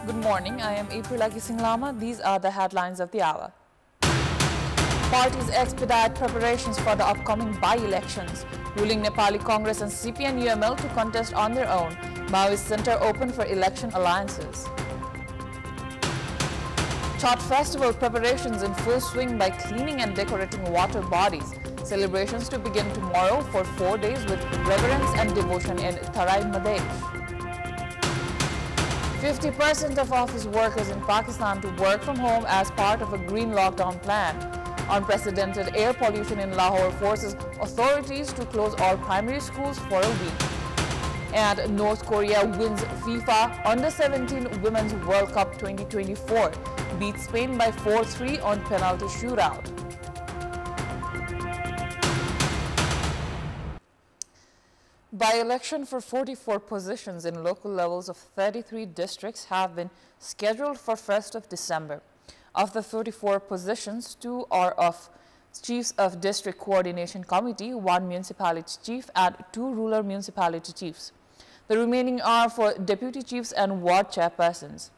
Good morning, I am Aprila Lama. These are the headlines of the hour. Parties expedite preparations for the upcoming by-elections. Ruling Nepali Congress and CPN-UML to contest on their own. Maoist Center open for election alliances. Chhat Festival preparations in full swing by cleaning and decorating water bodies. Celebrations to begin tomorrow for 4 days with reverence and devotion in Tarai Madesh. 50% of office workers in Pakistan to work from home as part of a green lockdown plan. Unprecedented air pollution in Lahore forces authorities to close all primary schools for a week. And North Korea wins FIFA Under-17 Women's World Cup 2024, beats Spain by 4-3 on penalty shootout. By-election for 44 positions in local levels of 33 districts have been scheduled for 1st of December. Of the 34 positions, 2 are of Chiefs of District Coordination Committee, 1 Municipality Chief and 2 Rural Municipality Chiefs. The remaining are for Deputy Chiefs and Ward Chairpersons.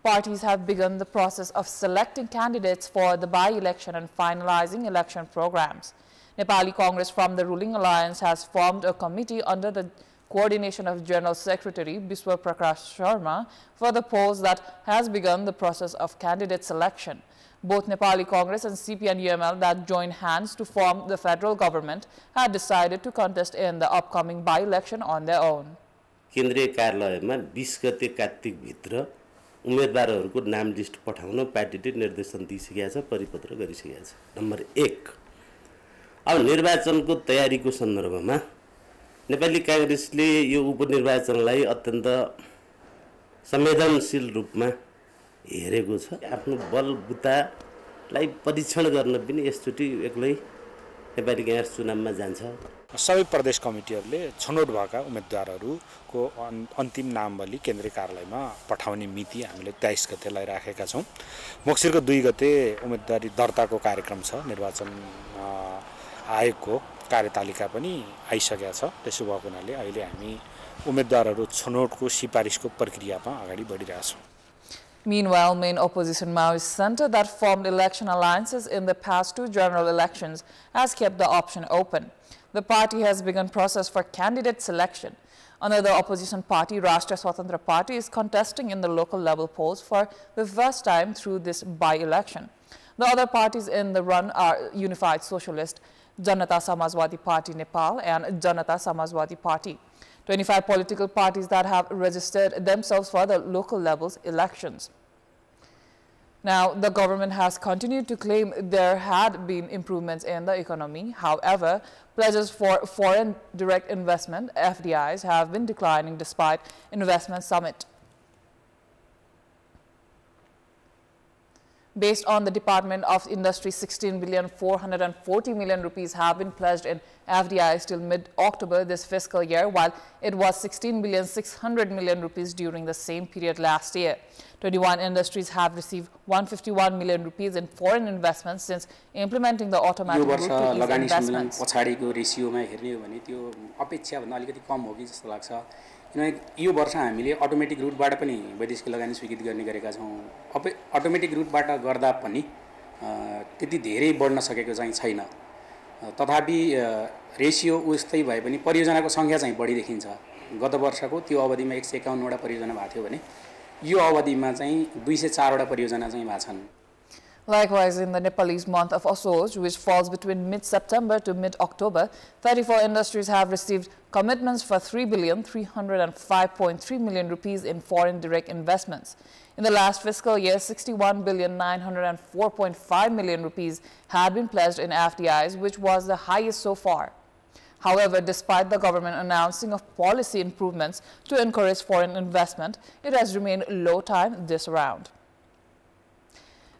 Parties have begun the process of selecting candidates for the by-election and finalizing election programs. Nepali Congress from the ruling alliance has formed a committee under the coordination of General Secretary Biswa Prakash Sharma for the polls that has begun the process of candidate selection. Both Nepali Congress and CPN-UML that joined hands to form the federal government had decided to contest in the upcoming by-election on their own. केन्द्रीय कार्यालयमा 20 गते कार्तिक भित्र उम्मेदवारहरूको नाम list पठाउन पार्टीले निर्देशन दिइसकेको छ, परिपत्र गरिसकेको छ। नम्बर 1, अब निर्वाचनको तयारीको सन्दर्भमा नेपाली कांग्रेसले यो उपनिर्वाचनलाई अत्यन्त संवेदनशील रूपमा हेरेको छ। आफ्नो बलबुतालाई परीक्षण गर्न पनि यसचोटि एक्लै नेपाली कांग्रेस चुनावमा जान्छ। सबै प्रदेश कमिटीहरूले छनौट भएका उम्मेदवारहरूको अन्तिम नामबली केन्द्रीय कार्यालयमा पठाउने मिति हामीले 23 गतेलाई राखेका छौं। मक्सिरको 2 गते उम्मेदवारी दर्ताको कार्यक्रम छ। निर्वाचन आयोगको कार्यतालिका पनि आइसकेको छ। त्यसो भएको हुनाले अहिले हामी उम्मेदवारहरू छनौटको सिफारिसको प्रक्रियामा अगाडि बढिरहेका छौं। Meanwhile, main opposition Maoist Center that formed election alliances in the past 2 general elections has kept the option open. The party has begun process for candidate selection. Another opposition party, Rashtriya Swatantra Party, is contesting in the local level polls for the first time through this by-election. The other parties in the run are Unified Socialist, Janata Samajwadi Party Nepal and Janata Samajwadi Party. 25 political parties that have registered themselves for the local levels elections. Now, the government has continued to claim there had been improvements in the economy. However, pledges for foreign direct investment, FDIs, have been declining despite investment summit. Based on the Department of Industry, 16,440 million rupees have been pledged in FDIs till mid-October this fiscal year, while it was 16,600 million rupees during the same period last year. 21 industries have received 151 million rupees in foreign investments since implementing the automatic route to ease investments. यो वर्ष हामीले automatic रुटबाट पनि वैदेशिक लगानी स्वीकृत गर्ने गरेका छौं। Automatic रुटबाट गर्दा पनि त्यति धेरै बढ्न सकेको चाहिँ छैन। तथापि रेशियो उस्तै भए पनि परियोजनाको संख्या चाहिँ बढी देखिन्छ। गत वर्षको त्यो अवधिमा 151 वटा परियोजना भएको थियो भने यो अवधिमा चाहिँ 204 वटा परियोजना चाहिँ भएको छन्। Likewise, in the Nepalese month of Asoj, which falls between mid-September to mid-October, 34 industries have received commitments for 3,305.3 million rupees in foreign direct investments. In the last fiscal year, 61,904.5 million rupees had been pledged in FDIs, which was the highest so far. However, despite the government announcing of policy improvements to encourage foreign investment, it has remained low time this round.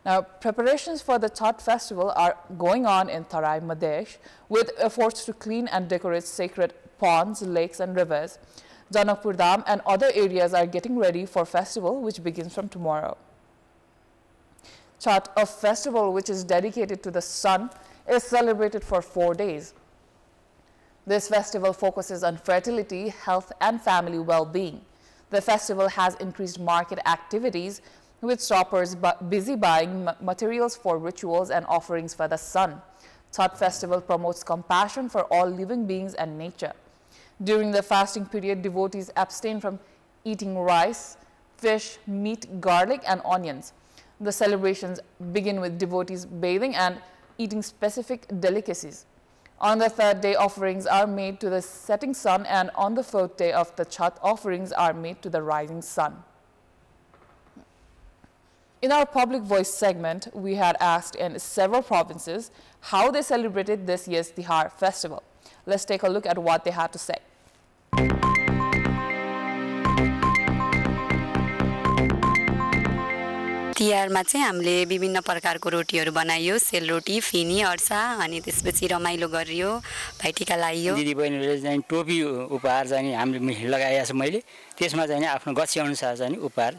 Now, preparations for the Chhat festival are going on in Tarai Madesh with efforts to clean and decorate sacred ponds, lakes and rivers. Janakpur Dham and other areas are getting ready for festival which begins from tomorrow. Chhat, a festival which is dedicated to the sun, is celebrated for 4 days. This festival focuses on fertility, health and family well-being. The festival has increased market activities, with shoppers busy buying materials for rituals and offerings for the sun. Chhath festival promotes compassion for all living beings and nature. During the fasting period, devotees abstain from eating rice, fish, meat, garlic, and onions. The celebrations begin with devotees bathing and eating specific delicacies. On the third day, offerings are made to the setting sun, and on the fourth day of the Chhath, offerings are made to the rising sun. In our public voice segment, we had asked in several provinces how they celebrated this year's Tihar festival. Let's take a look at what they had to say. तिहारमा चाहिँ हामीले विभिन्न प्रकारको रोटीहरू बनाइयो, sel roti, Finney, अड्सा, अनि त्यसपछि रमाइलो गरियो, भाइटिका लाइयो। दिदीबहिनीले चाहिँ टोपी उपहार चाहिँ हामीले लगाएको छ मैले, त्यसमा चाहिँ आफ्नो गच्छी अनुसार चाहिँ उपहार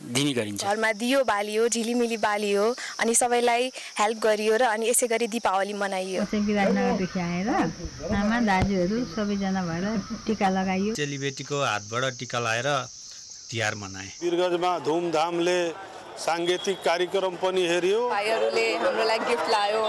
दिने गरिन्छ। घरमा दियो बालियो, झिलिमिली बालियो, अनि सबैलाई हेल्प गरियो र अनि यसै गरी दीपावली मनाइयो। चाहिँ विराटनगरदेखि आएर आमा दाजुहरू सबैजना भएर टीका लगाइयो। चेलीबेटीको हातबाट टीका लगाएर तिहार मनाए। वीरगञ्जमा धुमधामले सांगीतिक कार्यक्रम पनि हेरियो। भाइहरूले हाम्रो लागि गिफ्ट ल्यायो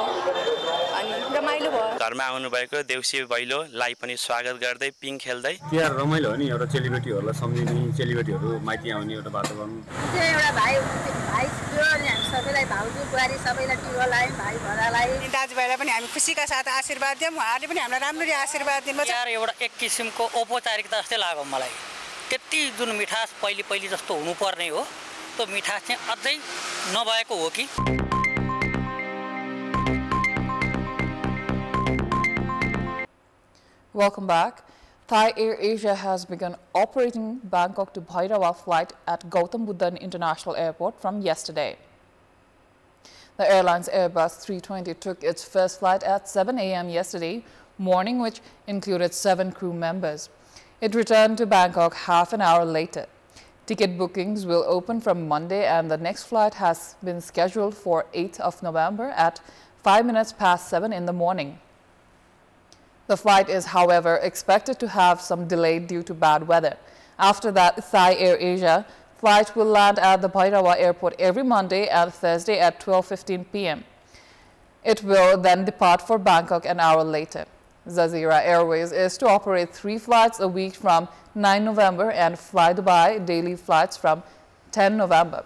अनि रमाइलो भयो। घरमा आउनु भएको देउसी भैलोलाई पनि स्वागत गर्दै पिङ खेल्दै तिहार रमाइलो हो नि, एउटा चेलीबेटीहरूलाई सम्झिने, चेलीबेटीहरू माइती आउने एउटा वातावरण। त्यो एउटा भाइ थियो अनि हामी सबैलाई भाउजू बुहारी सबैलाई टिका लायौँ, भाइ भरालाई दाजुभाइलाई पनि हामी खुसीका साथ आशीर्वाद दियौँ, उहाँहरूले पनि हामीलाई राम्ररी आशीर्वाद दिनुभयो। तिहार एउटा एक किसिमको औपचारिकता जस्तै लाग्यो मलाई। त्यति जुन मिठास पहिले जस्तो हुनुपर्ने हो, त्यो मिठास चाहिँ अझै नभएको हो कि। Welcome back. Thai Air Asia has begun operating Bangkok to Bhairawa flight at Gautam Buddha International Airport from yesterday. The airline's Airbus 320 took its first flight at 7 a.m. yesterday morning, which included 7 crew members. It returned to Bangkok half an hour later. Ticket bookings will open from Monday, and the next flight has been scheduled for 8th of November at 5 minutes past 7 in the morning. The flight is, however, expected to have some delay due to bad weather. After that, Thai Air Asia flight will land at the Bhairawa airport every Monday and Thursday at 12:15 p.m. It will then depart for Bangkok an hour later. Jazeera Airways is to operate 3 flights a week from 9 November and Fly Dubai daily flights from 10 November.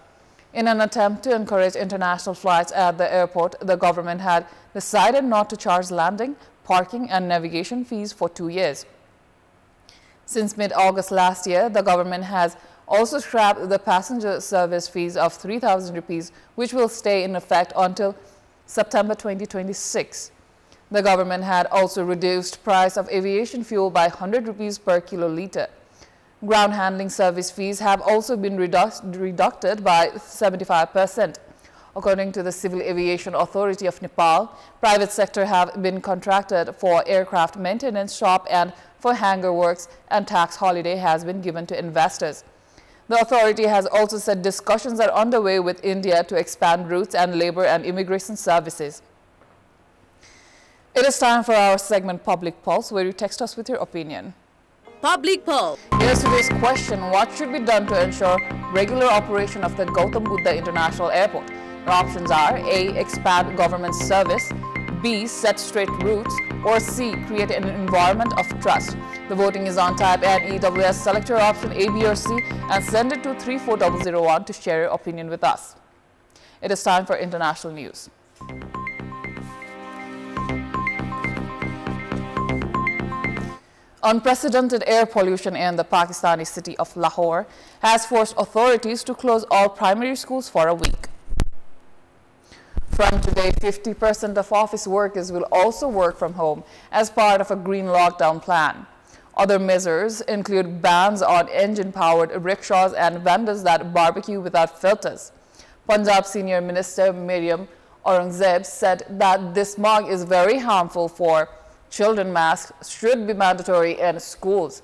In an attempt to encourage international flights at the airport, the government had decided not to charge landing, parking and navigation fees for 2 years. Since mid-August last year, the government has also scrapped the passenger service fees of 3,000 rupees, which will stay in effect until September 2026. The government had also reduced price of aviation fuel by 100 rupees per kiloliter. Ground handling service fees have also been reducted by 75%. According to the Civil Aviation Authority of Nepal, private sector have been contracted for aircraft maintenance shop and for hangar works, and tax holiday has been given to investors. The authority has also said discussions are underway with India to expand routes and labor and immigration services. It is time for our segment Public Pulse, where you text us with your opinion. Public Pulse. Here's today's question: what should be done to ensure regular operation of the Gautam Buddha International Airport? The options are A. Expand government service, B. Set straight routes, or C. Create an environment of trust. The voting is on. Type NEWS, select your option A, B, or C, and send it to 34001 to share your opinion with us. It is time for international news. Unprecedented air pollution in the Pakistani city of Lahore has forced authorities to close all primary schools for a week. From today, 50% of office workers will also work from home as part of a green lockdown plan. Other measures include bans on engine-powered rickshaws and vendors that barbecue without filters. Punjab Senior Minister Miriam Aurangzeb said that this smog is very harmful for children. Masks should be mandatory in schools.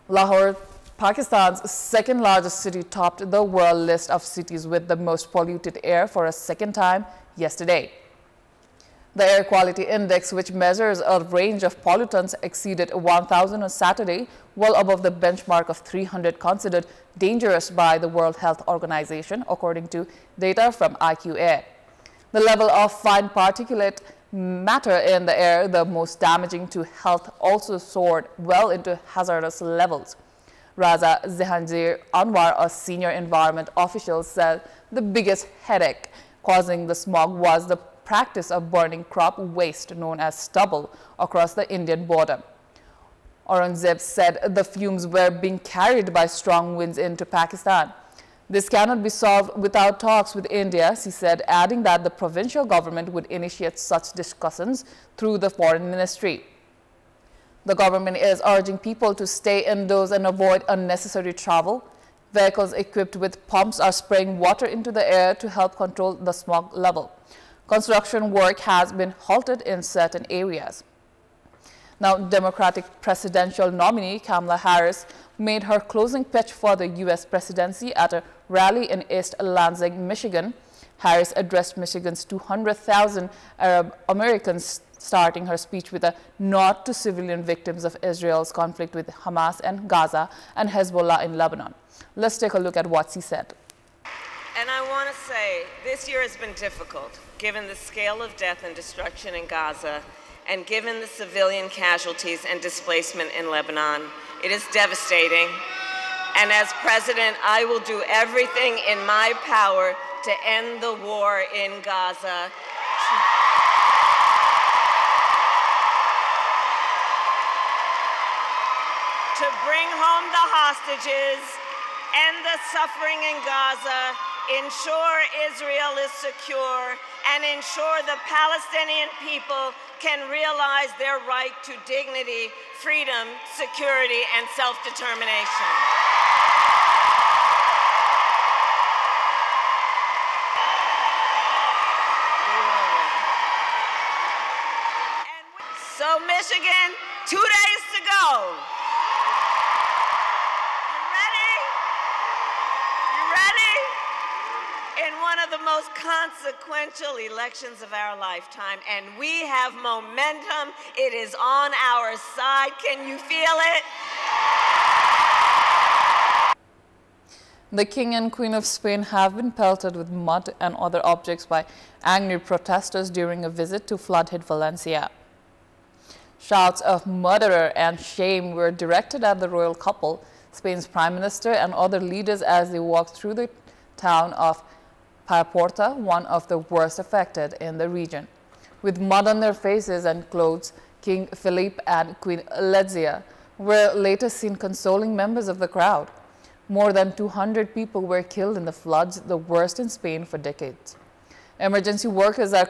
Lahore, Pakistan's second largest city, topped the world list of cities with the most polluted air for a second time yesterday. The air quality index, which measures a range of pollutants, exceeded 1,000 on Saturday, well above the benchmark of 300 considered dangerous by the World Health Organization, according to data from IQ Air. The level of fine particulate matter in the air, the most damaging to health, also soared well into hazardous levels. Raza Zehanjir Anwar, a senior environment official, said the biggest headache causing the smog was the practice of burning crop waste known as stubble across the Indian border. Aurangzeb said the fumes were being carried by strong winds into Pakistan. This cannot be solved without talks with India, she said, adding that the provincial government would initiate such discussions through the foreign ministry. The government is urging people to stay indoors and avoid unnecessary travel. Vehicles equipped with pumps are spraying water into the air to help control the smog level. Construction work has been halted in certain areas. Now, Democratic presidential nominee Kamala Harris made her closing pitch for the U.S. presidency at a rally in East Lansing, Michigan. Harris addressed Michigan's 200,000 Arab Americans, starting her speech with a nod to civilian victims of Israel's conflict with Hamas and Gaza and Hezbollah in Lebanon. Let's take a look at what she said. And I want to say this year has been difficult, given the scale of death and destruction in Gaza, and given the civilian casualties and displacement in Lebanon. It is devastating. And as president, I will do everything in my power to end the war in Gaza. To bring home the hostages, end the suffering in Gaza, ensure Israel is secure, and ensure the Palestinian people can realize their right to dignity, freedom, security, and self-determination. So Michigan, 2 days to go. In one of the most consequential elections of our lifetime, and we have momentum. It is on our side. Can you feel it? The King and Queen of Spain have been pelted with mud and other objects by angry protesters during a visit to flood-hit Valencia. Shouts of murderer and shame were directed at the royal couple, Spain's prime minister, and other leaders as they walked through the town of Paiporta, one of the worst affected in the region. With mud on their faces and clothes, King Philippe and Queen Letizia were later seen consoling members of the crowd. More than 200 people were killed in the floods, the worst in Spain for decades. Emergency workers are